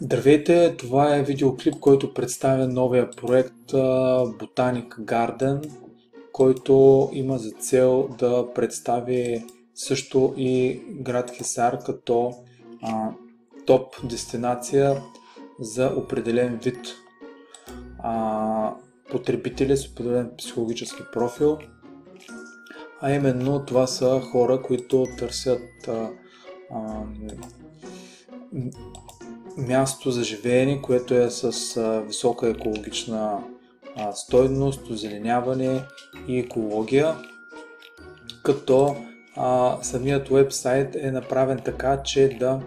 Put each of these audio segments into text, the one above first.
Здравейте, това е видеоклип, който представя новия проект Botanic Garden, който има за цел да представи също и град Хисар като топ дестинация за определен вид потребители с определен психологически профил. А именно това са хора, които търсят място за живеене, което е с висока екологична стойност, озеленяване и екология, като самият уебсайт е направен така, че да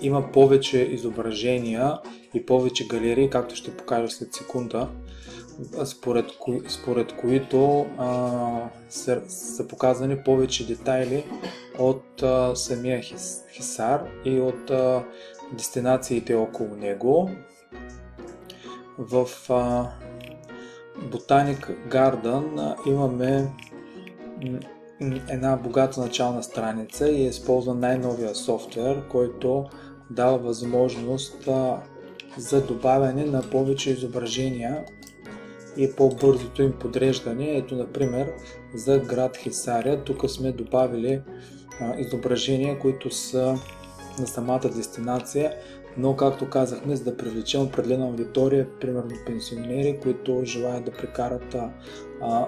има повече изображения и повече галерии, както ще покажа след секунда, според които са показани повече детайли от самия Хисар и от дестинациите около него. В Botanic Garden имаме една богата начална страница и е използван най-новия софтуер, който дава възможност за добавяне на повече изображения и по-бързото им подреждане. Ето, например, за град Хисаря, тук сме добавили изображения, които са на самата дестинация, но както казахме, за да привлечем определена аудитория, примерно пенсионери, които желаят да прекарат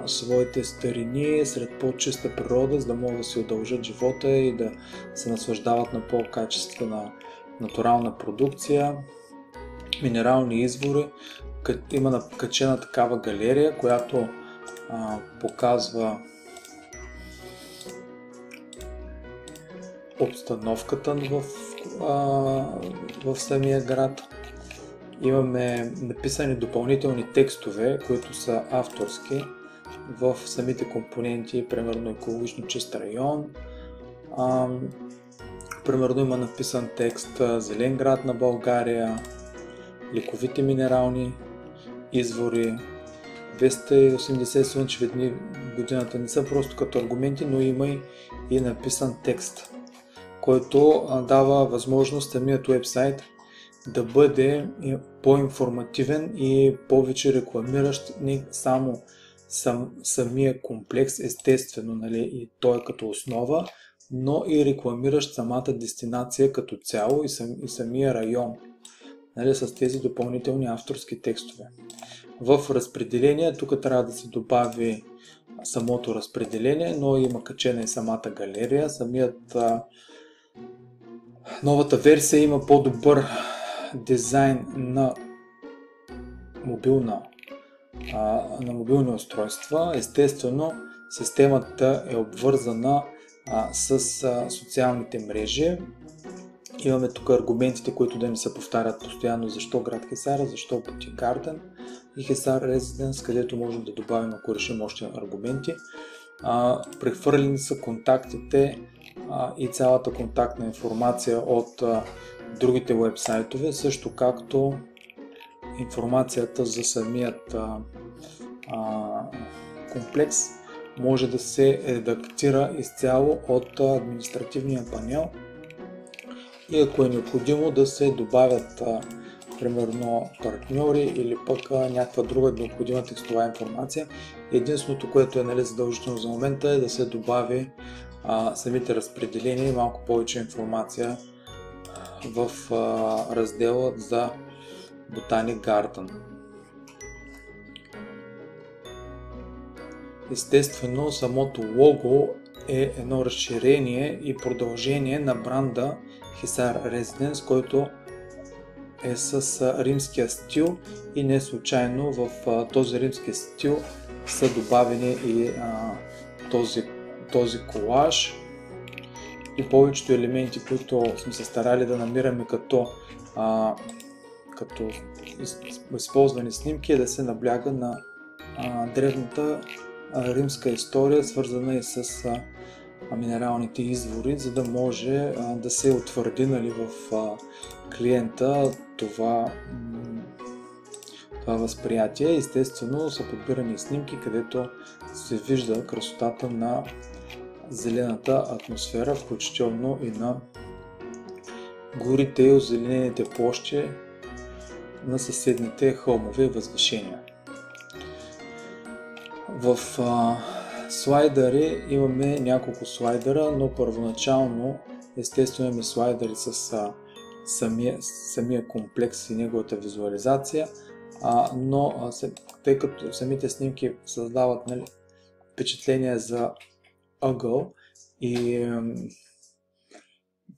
своите старини сред по-чиста природа, за да могат да си удължат живота и да се наслаждават на по-качествена натурална продукция, минерални извори. Има накачена такава галерия, която показва обстановката в самия град. Имаме написани допълнителни текстове, които са авторски в самите компоненти, примерно екологично чист район. Примерно има написан текст Зелен град на България, лековите минерални извори, 280 слънчеви дни в годината не са просто като аргументи, но има и написан текст, който дава възможност самият уебсайт да бъде по-информативен и повече рекламиращ не само самия комплекс, естествено, нали, и той е като основа, но и рекламиращ самата дестинация като цяло и самия район, нали, с тези допълнителни авторски текстове. В разпределение, тук трябва да се добави самото разпределение, но има качена и самата галерия. Новата версия има по-добър дизайн на мобилни устройства. Естествено, системата е обвързана с социалните мрежи. Имаме тук аргументите, които да ни се повтарят постоянно: защо град Хисар, защо Botanic Garden и Хисар Residence, където можем да добавим, ако решим, още аргументи. Прехвърлени са контактите и цялата контактна информация от другите уебсайтове, също както информацията за самият комплекс може да се редактира изцяло от административния панел и ако е необходимо да се добавят примерно партньори или пък някаква друга необходима текстова информация. Единственото, което е задължително за момента, е да се добави самите разпределения и малко повече информация в раздела за Botanic Garden. Естествено, самото лого е едно разширение и продължение на бранда Хисар Residence, който е с римския стил и не случайно в този римски стил са добавени и този колаж и повечето елементи, които сме се старали да намираме като използвани снимки, е да се набляга на древната римска история, свързана и с минералните извори, за да може да се утвърди, нали, в клиента това възприятие. Естествено са подбирани снимки, където се вижда красотата на зелената атмосфера, включително и на горите и озеленените площи на съседните хълмове и възвишения. В слайдъри имаме няколко слайдера, но първоначално естествено имаме слайдъри с самия комплекс и неговата визуализация, но тъй като самите снимки създават впечатление за ъгъл и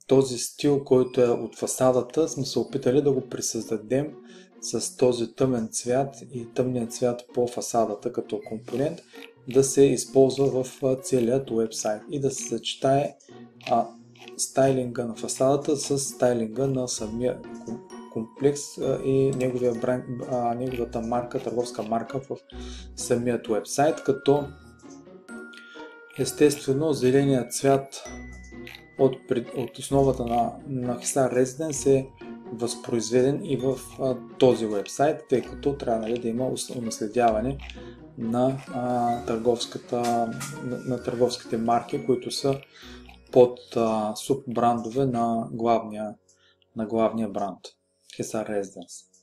този стил, който е от фасадата, сме се опитали да го присъздадем с този тъмен цвят и тъмният цвят по фасадата като компонент да се използва в целият уебсайт и да се съчетае стайлинга на фасадата с стайлинга на самия комплекс и неговата марка, търговска марка в самият уебсайт, като естествено зеленият цвят от основата на Hisar Residence е възпроизведен и в този уебсайт, тъй като трябва да има унаследяване на търговските марки, които са под суббрандове на главния бранд Hisar Residence.